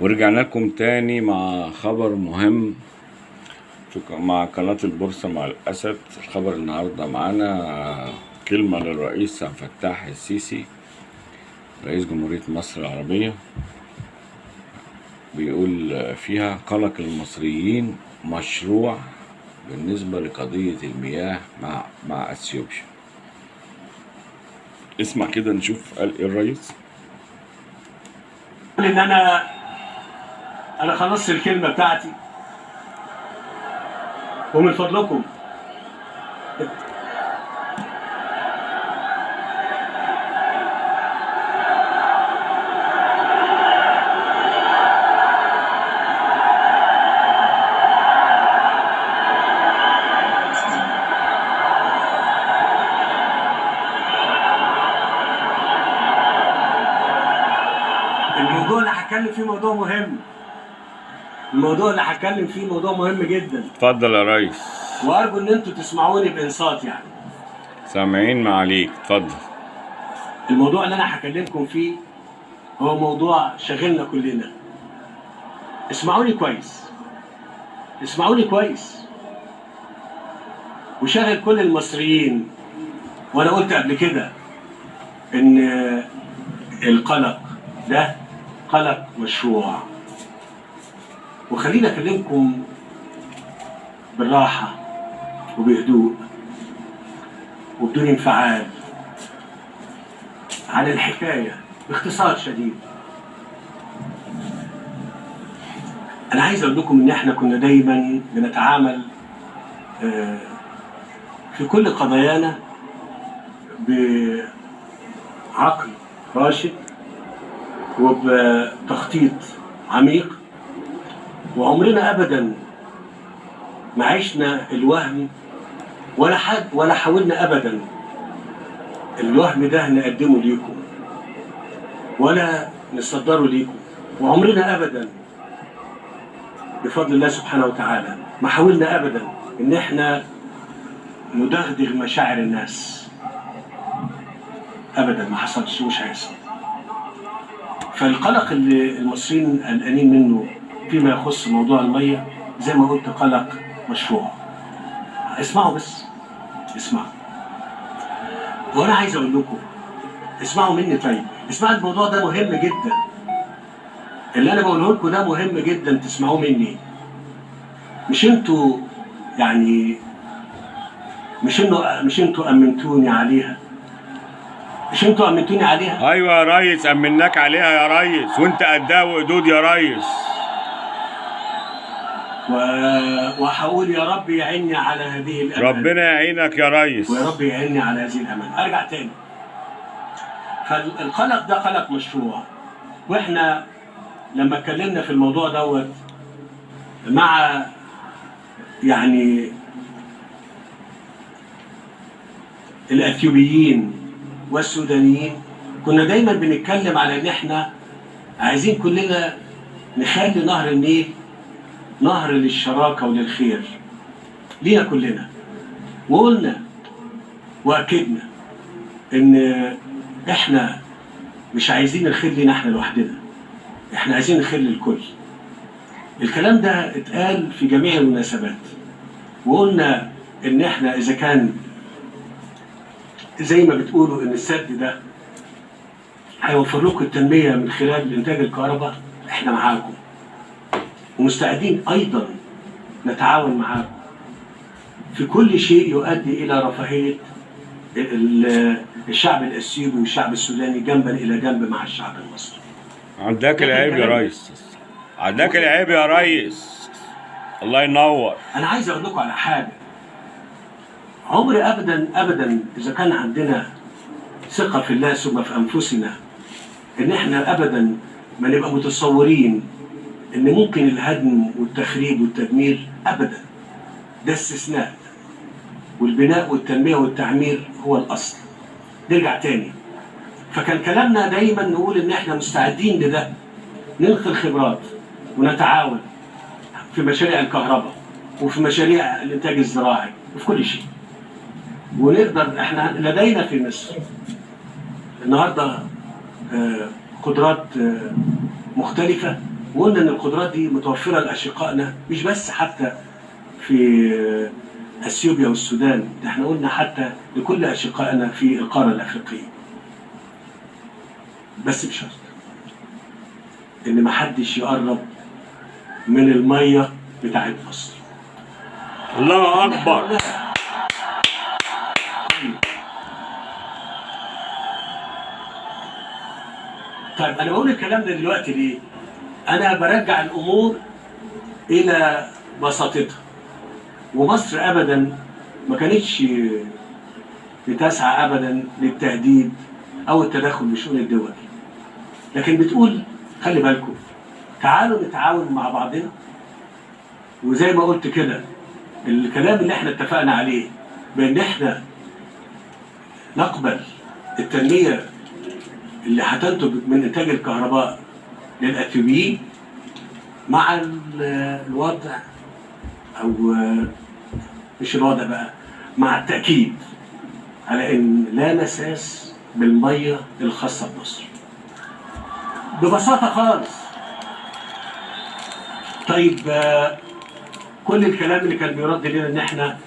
ورجعنا لكم تاني مع خبر مهم مع قناة البورصة مع الأسد. الخبر النهاردة معانا كلمة للرئيس عبد الفتاح السيسي رئيس جمهورية مصر العربية، بيقول فيها قلق المصريين مشروع بالنسبة لقضية المياه مع أثيوبيا. اسمع كده نشوف قال ايه الرئيس. ان انا خلصت الكلمه بتاعتي، ومن فضلكم الموضوع اللي هتكلم فيه موضوع مهم. الموضوع اللي هتكلم فيه موضوع مهم جدا. اتفضل يا ريس. وارجو ان انتوا تسمعوني بانصات. يعني سامعين معاليك، اتفضل. الموضوع اللي انا هكلمكم فيه هو موضوع شاغلنا كلنا. اسمعوني كويس، اسمعوني كويس، وشاغل كل المصريين. وانا قلت قبل كده ان القلق ده قلق مشروع. وخليني اكلمكم بالراحه وبهدوء وبدون انفعال عن الحكايه باختصار شديد. انا عايز اقول لكم ان احنا كنا دايما بنتعامل في كل قضايانا بعقل راشد وبتخطيط عميق، وعمرنا ابدا ما عشنا الوهم ولا حاولنا ابدا الوهم ده نقدمه ليكم ولا نصدره ليكم. وعمرنا ابدا بفضل الله سبحانه وتعالى ما حاولنا ابدا ان احنا ندغدغ مشاعر الناس. ابدا ما حصلش ومش هيحصل. فالقلق اللي المصريين قلقانين منه فيما يخص موضوع الميه زي ما قلت قلق مشروع. اسمعوا بس، اسمعوا. وانا عايز اقول لكم اسمعوا مني. طيب اسمعوا، الموضوع ده مهم جدا. اللي انا بقوله لكم ده مهم جدا تسمعوه مني. مش انتوا يعني مش انتوا امنتوني عليها. مش انتوا امنتوني عليها. ايوه يا ريس، امناك عليها يا ريس، وانت قدها وقدود يا ريس. وهقول يا رب يعيني على هذه الامانه. ربنا يعينك يا ريس. ويا رب يعيني على هذه الامانه. ارجع تاني. فالقلق ده قلق مشروع. واحنا لما اتكلمنا في الموضوع دوت مع يعني الاثيوبيين والسودانيين كنا دايما بنتكلم على ان احنا عايزين كلنا نخلي نهر النيل نهر للشراكه وللخير لينا كلنا. وقلنا واكدنا ان احنا مش عايزين الخير لينا احنا لوحدنا، احنا عايزين الخير للكل. الكلام ده اتقال في جميع المناسبات. وقلنا ان احنا اذا كان زي ما بتقولوا ان السد ده هيوفر لكم التنميه من خلال انتاج الكهرباء، احنا معاكم ومستعدين ايضا نتعاون معاكم في كل شيء يؤدي الى رفاهيه الشعب الاثيوبي والشعب السوداني جنبا الى جنب مع الشعب المصري. عندك العيب يا ريس، عندك العيب يا ريس. الله ينور. انا عايز اقول لكم على حاجه. عمري ابدا اذا كان عندنا ثقه في الله ثم في انفسنا ان احنا ابدا ما نبقى متصورين ان ممكن الهدم والتخريب والتدمير ابدا. ده استثناء، والبناء والتنميه والتعمير هو الاصل. نرجع تاني. فكان كلامنا دايما نقول ان احنا مستعدين لده، ننقل خبرات ونتعاون في مشاريع الكهرباء وفي مشاريع الانتاج الزراعي وفي كل شيء. ونقدر احنا لدينا في مصر النهارده قدرات مختلفه وقلنا ان القدرات دي متوفره لاشقائنا، مش بس حتى في اثيوبيا والسودان، ده احنا قلنا حتى لكل اشقائنا في القاره الافريقيه. بس بشرط ان ما حدش يقرب من الميه بتاعت مصر. الله اكبر. طيب انا بقول الكلام ده دلوقتي ليه؟ انا برجع الامور الى بساطتها. ومصر ابدا ما كانتش بتسعى ابدا للتهديد او التدخل في شؤون الدول، لكن بتقول خلي بالكم، تعالوا نتعاون مع بعضنا. وزي ما قلت كده، الكلام اللي احنا اتفقنا عليه بان احنا نقبل التنميه اللي هتنتج من انتاج الكهرباء للاثيوبيين مع الوضع، او مش الوضع بقى، مع التاكيد على ان لا مساس بالميه الخاصه بمصر. ببساطه خالص. طيب كل الكلام اللي كان بيرد لنا ان احنا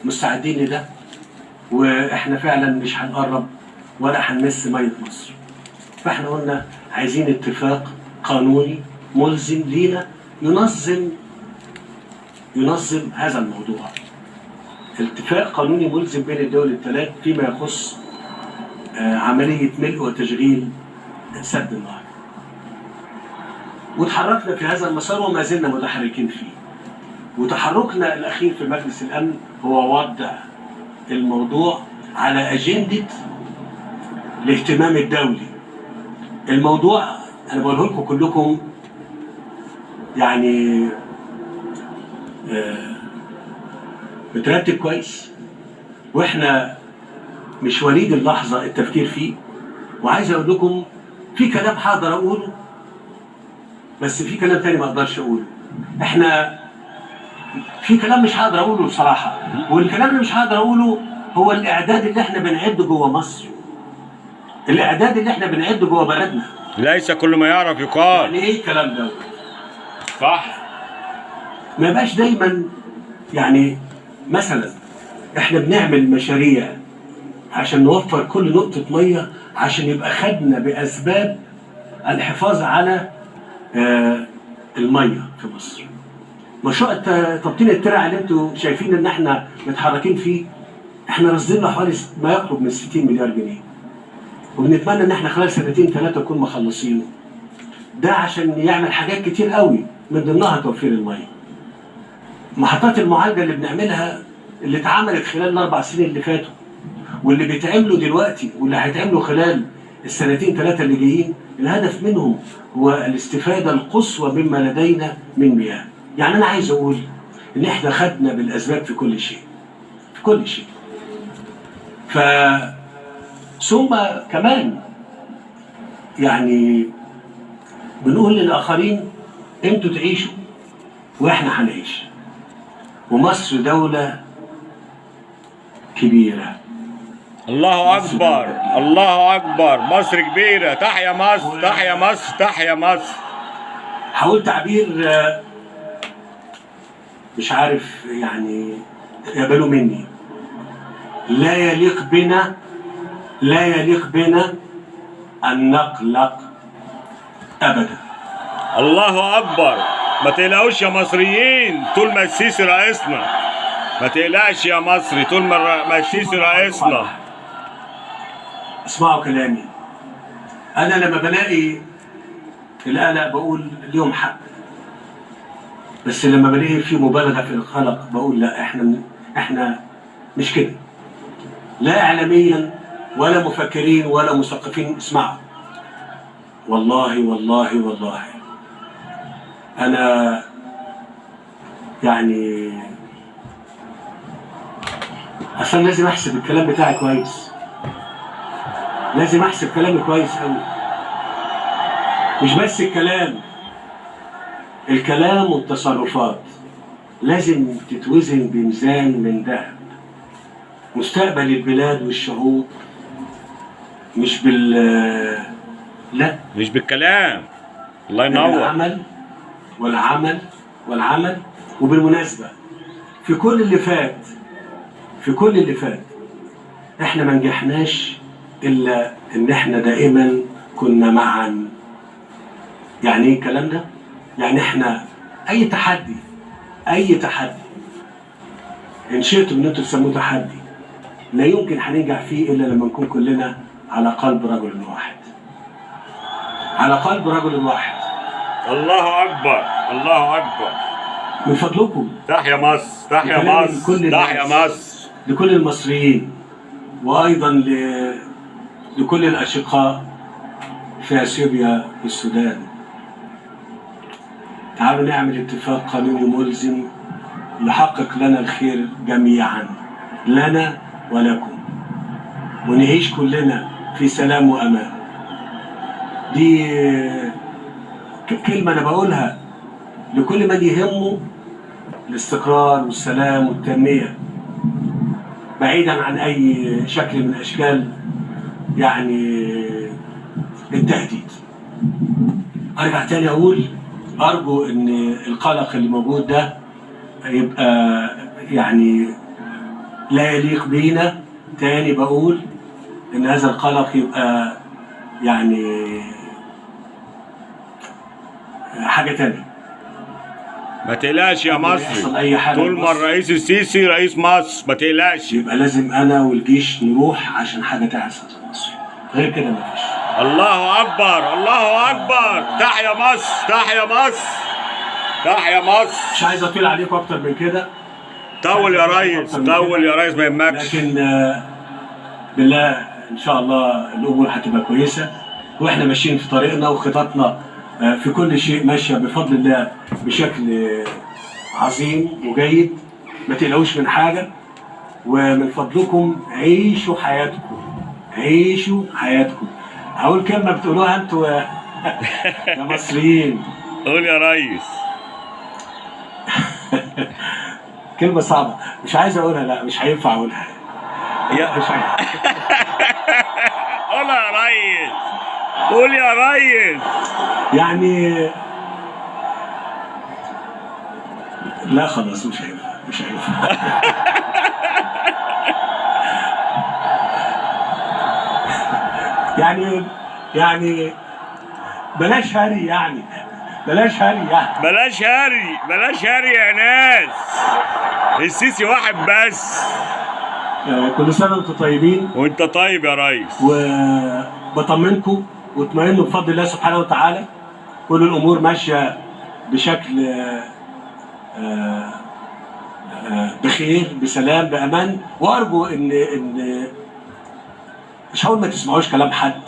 مستعدين لده، واحنا فعلا مش هنقرب ولا هنمس ميه مصر. فاحنا قلنا عايزين اتفاق قانوني ملزم لينا ينظم هذا الموضوع. اتفاق قانوني ملزم بين الدول الثلاث فيما يخص عمليه ملء وتشغيل سد النهر. وتحركنا في هذا المسار وما زلنا متحركين فيه. وتحركنا الاخير في مجلس الامن هو وضع الموضوع على اجنده الاهتمام الدولي. الموضوع انا بقوله لكم كلكم يعني مترتب كويس، واحنا مش وليد اللحظه التفكير فيه. وعايز اقول لكم في كلام هقدر اقوله، بس في كلام تاني ما اقدرش اقوله. احنا في كلام مش هقدر اقوله بصراحه، والكلام اللي مش هقدر اقوله هو الاعداد اللي احنا بنعده جوه مصر، الاعداد اللي احنا بنعده جوه بلدنا. ليس كل ما يعرف يقال. يعني ايه الكلام ده؟ صح. ما يبقاش دايما يعني مثلا احنا بنعمل مشاريع عشان نوفر كل نقطه ميه عشان يبقى خدنا باسباب الحفاظ على الميه في مصر. مشروع تبطين الترع اللي انتم شايفين ان احنا متحركين فيه، احنا راصدين له حوالي ما يقرب من 60 مليار جنيه. وبنتمنى ان احنا خلال سنتين ثلاثه نكون مخلصينه. ده عشان يعمل حاجات كتير قوي من ضمنها توفير الميه. محطات المعالجه اللي بنعملها اللي اتعملت خلال ال4 سنين اللي فاتوا، واللي بيتعملوا دلوقتي، واللي هيتعملوا خلال السنتين ثلاثه اللي جايين، الهدف منهم هو الاستفاده القصوى مما لدينا من مياه. يعني انا عايز اقول ان احنا خدنا بالاسباب في كل شيء، في كل شيء. ثم كمان يعني بنقول للاخرين انتوا تعيشوا واحنا هنعيش. ومصر دولة كبيرة. الله اكبر، الله اكبر. مصر كبيرة. تحيا مصر، تحيا مصر، تحيا مصر. هقول تعبير مش عارف يعني يقبلوا مني. لا يليق بنا أن نقلق أبدا. الله اكبر. ما تقلقوش يا مصريين طول ما السيسي رئيسنا. ما تقلقش يا مصري طول ما السيسي رئيسنا. اسمعوا كلامي. أنا لما بلاقي القلق بقول اليوم حق، بس لما بلاقي في مبالغة في القلق بقول لا، احنا مش كده. لا إعلاميا ولا مفكرين ولا مثقفين. اسمعوا، والله والله والله أنا يعني أصلا لازم أحسب الكلام بتاعي كويس، لازم أحسب كلامي كويس أوي. مش بس الكلام والتصرفات لازم تتوزن بميزان من ذهب. مستقبل البلاد والشعوب مش لا، مش بالكلام. الله ينور. بالعمل والعمل والعمل. وبالمناسبة في كل اللي فات احنا ما نجحناش الا ان احنا دائما كنا معا. يعني ايه الكلام ده؟ يعني احنا اي تحدي ان شئتم ان انتم تسموه تحدي لا يمكن هننجح فيه الا لما نكون كلنا على قلب رجل واحد. على قلب رجل واحد. الله اكبر، الله اكبر. من فضلكم تحيا مصر، تحيا كلامي مصر، لكل تحيا الناس، مصر. لكل المصريين، وايضا لكل الاشقاء في اثيوبيا والسودان. تعالوا نعمل اتفاق قانوني ملزم يحقق لنا الخير جميعا، لنا ولكم، ونعيش كلنا في سلام وامان. دي كلمة أنا بقولها لكل من يهمه الاستقرار والسلام والتنمية، بعيدا عن أي شكل من أشكال يعني التهديد. أرجع تاني أقول أرجو إن القلق اللي موجود ده يبقى يعني لا يليق بينا. تاني بقول إن هذا القلق يبقى يعني حاجة تانية. ما تقلقش يا قبل ما يحصل مصري، أي حاجة طول ما لمصر الرئيس السيسي رئيس مصر ما تقلقش. يبقى لازم أنا والجيش نروح عشان حاجة تحصل في مصر، غير كده مفيش. الله اكبر، الله اكبر. تحيا مصر، تحيا مصر، تحيا مصر. مش عايز أطيل عليكم أكتر من كده. طول يا ريس، طول يا ريس، ما يهمكش. لكن بالله إن شاء الله الأمور هتبقى كويسة، وإحنا ماشيين في طريقنا، وخططنا في كل شيء ماشية بفضل الله بشكل عظيم وجيد. ما تقلقوش من حاجة، ومن فضلكم عيشوا حياتكم، عيشوا حياتكم. هقول كلمة بتقولوها انتوا يا مصريين. قول يا ريس. كلمة صعبة مش عايز اقولها، لا مش هينفع اقولها. يا مش هينفع. قول يا ريس، قول يا ريس. يعني لا خلاص مش هينفع، مش هينفع. يعني بلاش هري، يعني بلاش هري يعني. بلاش هري، بلاش هري يا ناس. السيسي واحد بس. كل سنة وانتم طيبين. وانت طيب يا ريس. وبطمنكم واطمئنوا بفضل الله سبحانه وتعالى. كل الامور ماشيه بشكل بخير، بسلام، بامان. وارجو ان مش هقول ما تسمعوش كلام حد،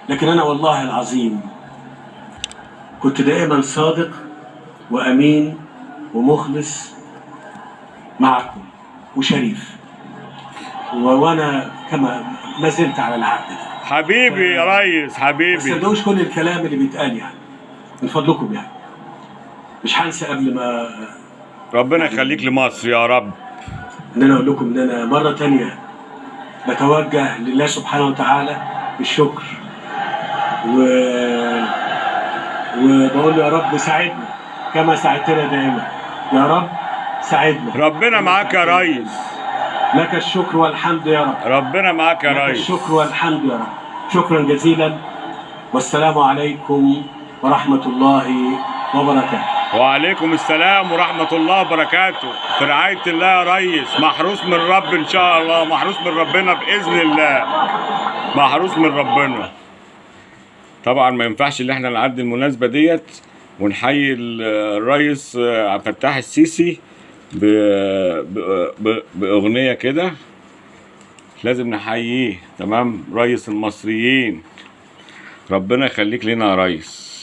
لكن انا والله العظيم كنت دائما صادق وامين ومخلص معكم وشريف، وانا كما ما زلت على العهد ده. حبيبي يا ريس، ما حبيبي. تصدقوش كل الكلام اللي بيتقال يعني، من فضلكم يعني. مش هنسى قبل ما ربنا يخليك لمصر يا رب. ان انا اقول لكم ان انا مره تانية بتوجه لله سبحانه وتعالى بالشكر، وبقول له يا رب ساعدنا كما ساعدتنا دائما. يا رب ساعدنا. ربنا معاك يا ريس. لك الشكر والحمد يا رب. ربنا معاك يا لك ريس. الشكر والحمد يا رب. شكرا جزيلا، والسلام عليكم ورحمة الله وبركاته. وعليكم السلام ورحمة الله وبركاته. في رعاية الله يا ريس. محروس من رب إن شاء الله، محروس من ربنا بإذن الله، محروس من ربنا. طبعا ما ينفعش ان احنا نعدي المناسبة ديت ونحيي الريس عبد الفتاح السيسي بأغنية كده. لازم نحييه. تمام. ريس المصريين، ربنا يخليك لنا يا ريس.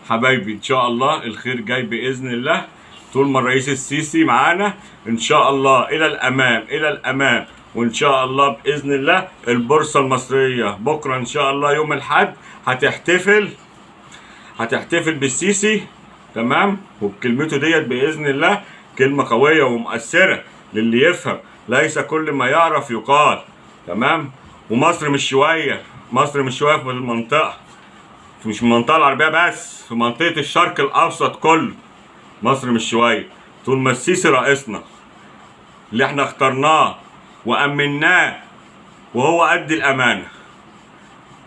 حبايبي ان شاء الله الخير جاي باذن الله. طول ما الرئيس السيسي معانا ان شاء الله الى الامام الى الامام. وان شاء الله باذن الله البورصه المصريه بكره ان شاء الله يوم الاحد هتحتفل بالسيسي، تمام، وبكلمته ديت باذن الله. كلمه قويه ومؤثره للي يفهم، ليس كل ما يعرف يقال، تمام. ومصر مش شويه، مصر مش شويه في المنطقه، مش في المنطقه العربيه بس، في منطقه الشرق الاوسط كله مصر مش شويه. طول ما السيسي رئيسنا اللي احنا اخترناه وامناه وهو قد الامانه.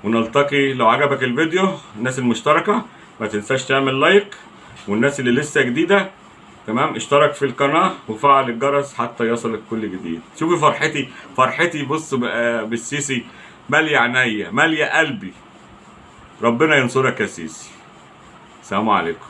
ونلتقي. لو عجبك الفيديو، الناس المشتركه ما تنساش تعمل لايك، والناس اللي لسه جديده تمام اشترك في القناه وفعل الجرس حتى يصلك كل جديد. شوفي فرحتي بص بالسيسي، ماليه عينيا ماليه قلبي. ربنا ينصرك يا سيسي. السلام عليكم.